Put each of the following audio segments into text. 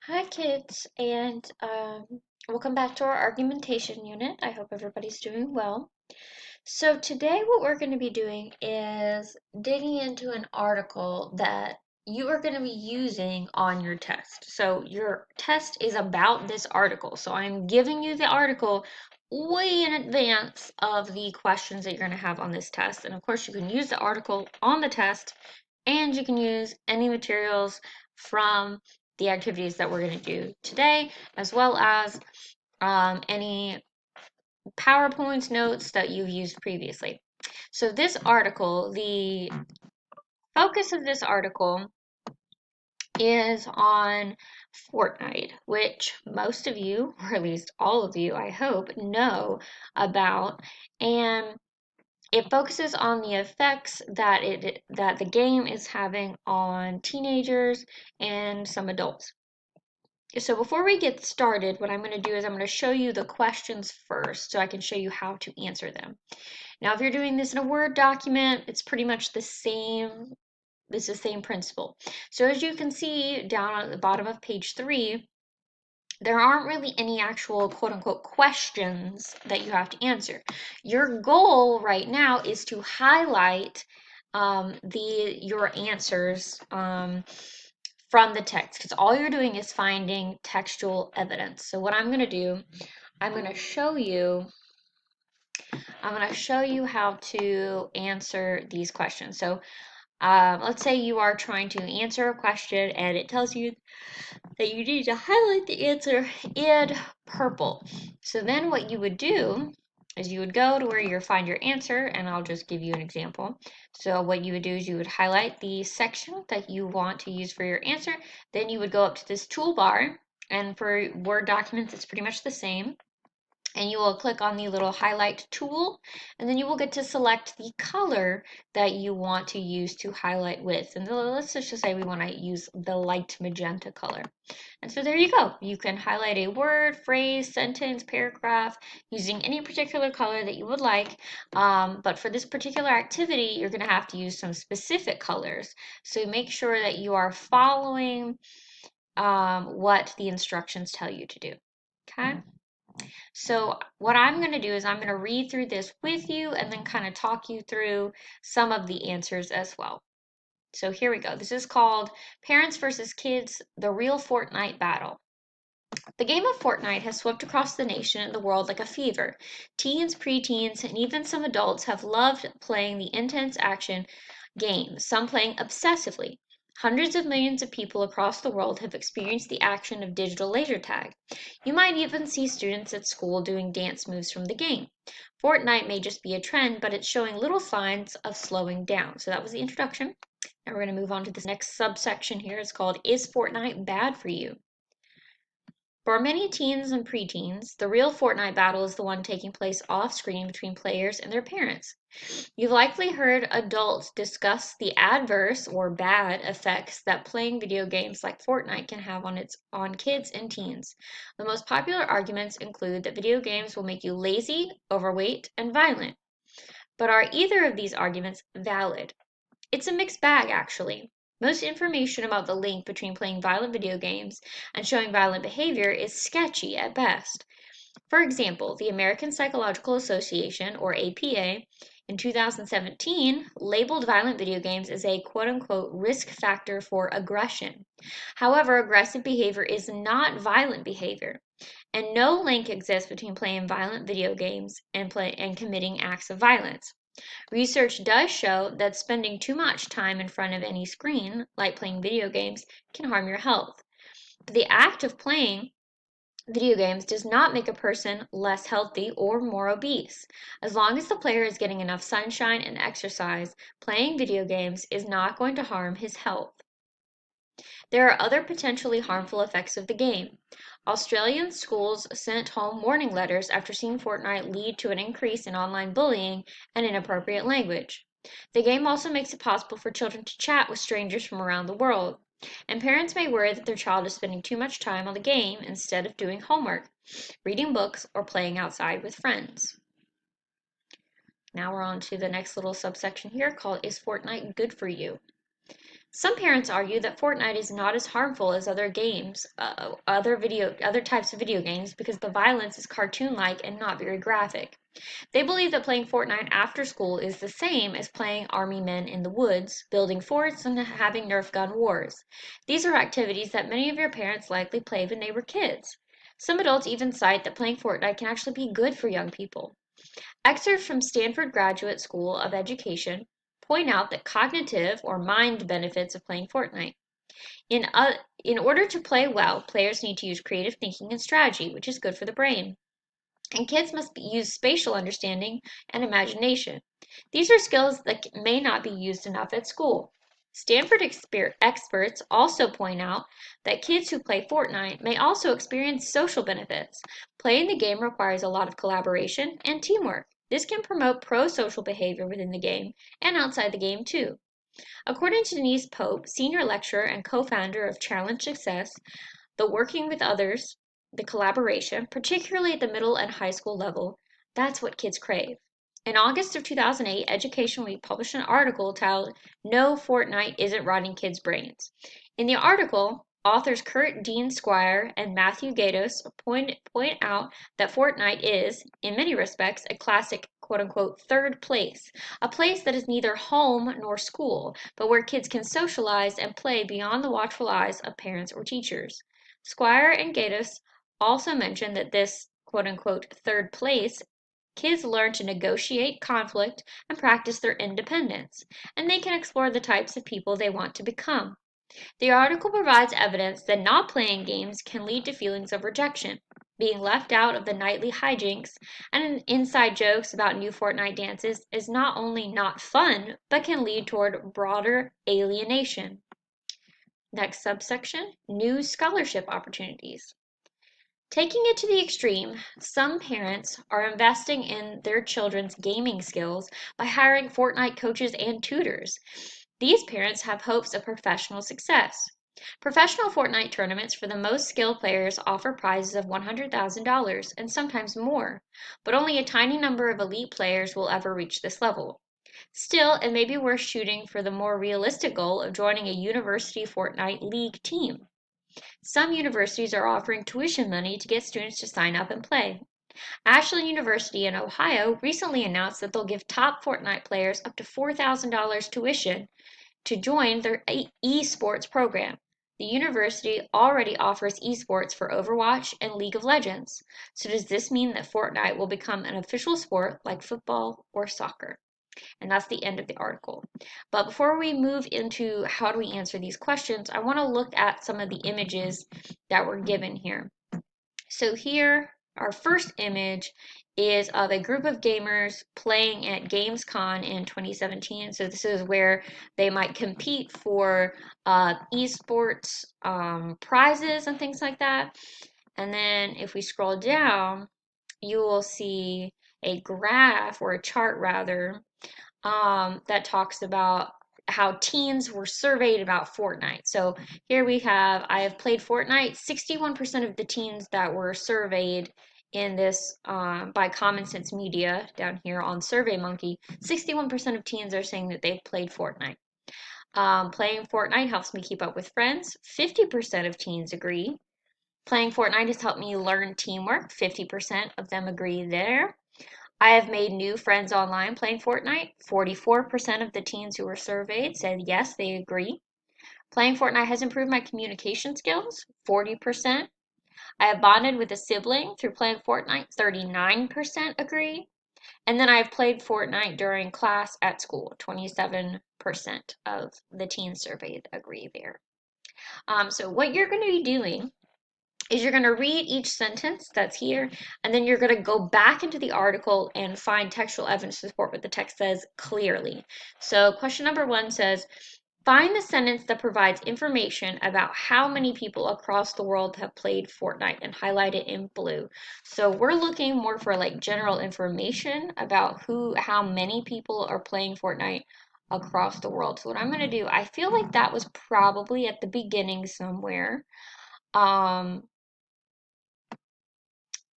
Hi, kids, and welcome back to our argumentation unit. I hope everybody's doing well. So, today, what we're going to be doing is digging into an article that you are going to be using on your test. So, your test is about this article. So, I'm giving you the article way in advance of the questions that you're going to have on this test. And of course, you can use the article on the test, and you can use any materials from the activities that we're going to do today, as well as any PowerPoint notes that you've used previously. So this article, the focus of this article is on Fortnite, which most of you, or at least all of you, I hope, know about. And it focuses on the effects that the game is having on teenagers and some adults. So before we get started, what I'm going to do is I'm going to show you the questions first so I can show you how to answer them. Now, if you're doing this in a Word document, it's pretty much the same. It's the same principle. So as you can see down at the bottom of page 3, there aren't really any actual quote unquote questions that you have to answer. Your goal right now is to highlight your answers from the text, because all you're doing is finding textual evidence. So what I'm going to do, I'm going to show you I'm going to show you how to answer these questions. So let's say you are trying to answer a question and it tells you that you need to highlight the answer in purple. So then what you would do is you would go to where you find your answer, and I'll just give you an example. So what you would do is you would highlight the section that you want to use for your answer. Then you would go up to this toolbar, and for Word documents, it's pretty much the same, and you will click on the little highlight tool, and then you will get to select the color that you want to use to highlight with. And let's just say we want to use the light magenta color. And so there you go. You can highlight a word, phrase, sentence, paragraph using any particular color that you would like. But for this particular activity, you're going to have to use some specific colors. So make sure that you are following what the instructions tell you to do. Okay? So what I'm going to do is I'm going to read through this with you and then kind of talk you through some of the answers as well. So here we go. This is called Parents versus Kids, the Real Fortnite Battle. The game of Fortnite has swept across the nation and the world like a fever. Teens, preteens, and even some adults have loved playing the intense action game, some playing obsessively. Hundreds of millions of people across the world have experienced the action of digital laser tag. You might even see students at school doing dance moves from the game. Fortnite may just be a trend, but it's showing little signs of slowing down. So that was the introduction. Now we're going to move on to this next subsection here. It's called Is Fortnite Bad for You? For many teens and preteens, the real Fortnite battle is the one taking place off-screen between players and their parents. You've likely heard adults discuss the adverse or bad effects that playing video games like Fortnite can have on kids and teens. The most popular arguments include that video games will make you lazy, overweight, and violent. But are either of these arguments valid? It's a mixed bag, actually. Most information about the link between playing violent video games and showing violent behavior is sketchy at best. For example, the American Psychological Association, or APA, in 2017 labeled violent video games as a quote unquote risk factor for aggression. However, aggressive behavior is not violent behavior, and no link exists between playing violent video games and committing acts of violence. Research does show that spending too much time in front of any screen, like playing video games, can harm your health. But the act of playing video games does not make a person less healthy or more obese. As long as the player is getting enough sunshine and exercise, playing video games is not going to harm his health. There are other potentially harmful effects of the game. Australian schools sent home warning letters after seeing Fortnite lead to an increase in online bullying and inappropriate language. The game also makes it possible for children to chat with strangers from around the world, and parents may worry that their child is spending too much time on the game instead of doing homework, reading books, or playing outside with friends. Now we're on to the next little subsection here called Is Fortnite Good for You? Some parents argue that Fortnite is not as harmful as other games, other types of video games, because the violence is cartoon-like and not very graphic. They believe that playing Fortnite after school is the same as playing army men in the woods, building forts, and having Nerf gun wars. These are activities that many of your parents likely played when they were kids. Some adults even cite that playing Fortnite can actually be good for young people. Excerpts from Stanford Graduate School of Education point out that cognitive or mind benefits of playing Fortnite. In, uh, in order to play well, players need to use creative thinking and strategy, which is good for the brain. And kids must use spatial understanding and imagination. These are skills that may not be used enough at school. Stanford experts also point out that kids who play Fortnite may also experience social benefits. Playing the game requires a lot of collaboration and teamwork. This can promote pro social behavior within the game and outside the game, too. According to Denise Pope, senior lecturer and co founder of Challenge Success, the working with others, the collaboration, particularly at the middle and high school level, that's what kids crave. In August of 2008, Education Week published an article titled No Fortnite Isn't Rotting Kids' Brains. In the article, authors Kurt Dean Squire and Matthew Gatos point out that Fortnite is, in many respects, a classic quote unquote third place, a place that is neither home nor school, but where kids can socialize and play beyond the watchful eyes of parents or teachers. Squire and Gatos also mentioned that this quote unquote third place, kids learn to negotiate conflict and practice their independence, and they can explore the types of people they want to become. The article provides evidence that not playing games can lead to feelings of rejection. Being left out of the nightly hijinks and inside jokes about new Fortnite dances is not only not fun, but can lead toward broader alienation. Next subsection, new scholarship opportunities. Taking it to the extreme, some parents are investing in their children's gaming skills by hiring Fortnite coaches and tutors. These parents have hopes of professional success. Professional Fortnite tournaments for the most skilled players offer prizes of $100,000 and sometimes more, but only a tiny number of elite players will ever reach this level. Still, it may be worth shooting for the more realistic goal of joining a university Fortnite League team. Some universities are offering tuition money to get students to sign up and play. Ashland University in Ohio recently announced that they'll give top Fortnite players up to $4,000 tuition to join their esports program. The university already offers esports for Overwatch and League of Legends. So does this mean that Fortnite will become an official sport like football or soccer? And that's the end of the article. But before we move into how do we answer these questions, I want to look at some of the images that were given here. So here, our first image is of a group of gamers playing at Gamescom in 2017. So this is where they might compete for esports prizes and things like that. And then if we scroll down, you will see a graph or a chart rather that talks about how teens were surveyed about Fortnite. So here we have, I have played Fortnite. 61% of the teens that were surveyed in this by Common Sense Media down here on SurveyMonkey, 61% of teens are saying that they've played Fortnite. Playing Fortnite helps me keep up with friends. 50% of teens agree. Playing Fortnite has helped me learn teamwork. 50% of them agree there. I have made new friends online playing Fortnite. 44% of the teens who were surveyed said yes, they agree. Playing Fortnite has improved my communication skills. 40%. I have bonded with a sibling through playing Fortnite. 39% agree. And then I've played Fortnite during class at school. 27% of the teens surveyed agree there. So what you're going to be doing is you're going to read each sentence that's here, and then you're going to go back into the article and find textual evidence to support what the text says clearly. So question number 1 says, find the sentence that provides information about how many people across the world have played Fortnite and highlight it in blue. So we're looking more for like general information about how many people are playing Fortnite across the world. So what I'm going to do, I feel like that was probably at the beginning somewhere.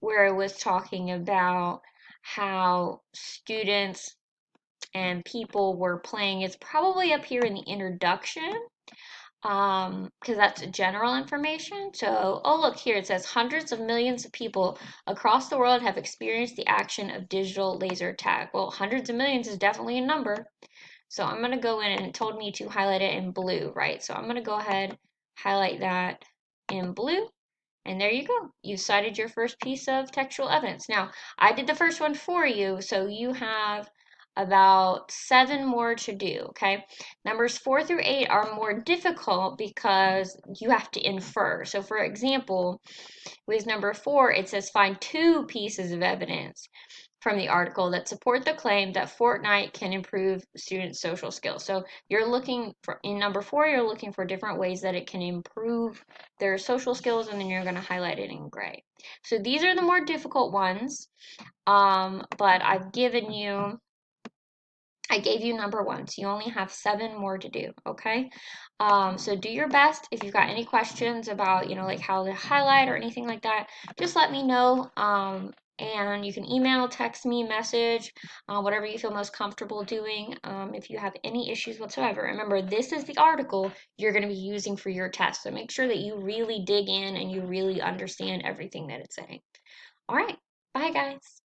Where it was talking about how students and people were playing. It's probably up here in the introduction. Because that's general information. So, oh, look here, it says hundreds of millions of people across the world have experienced the action of digital laser tag. Well, hundreds of millions is definitely a number. So I'm going to go in, and it told me to highlight it in blue, right? So I'm going to go ahead, highlight that in blue. And there you go. You cited your first piece of textual evidence. Now, I did the first one for you, so you have about 7 more to do, okay? Numbers 4 through 8 are more difficult because you have to infer. So, for example, with number 4, it says find 2 pieces of evidence from the article that support the claim that Fortnite can improve students' social skills. So you're looking for, in number 4, you're looking for different ways that it can improve their social skills, and then you're going to highlight it in gray. So these are the more difficult ones, but I gave you number 1, so you only have 7 more to do, okay? So do your best. If you've got any questions about, like how to highlight or anything like that, just let me know. And you can email, text me, message, whatever you feel most comfortable doing. If you have any issues whatsoever, remember, this is the article you're going to be using for your test. So make sure that you really dig in and you really understand everything that it's saying. All right. Bye, guys.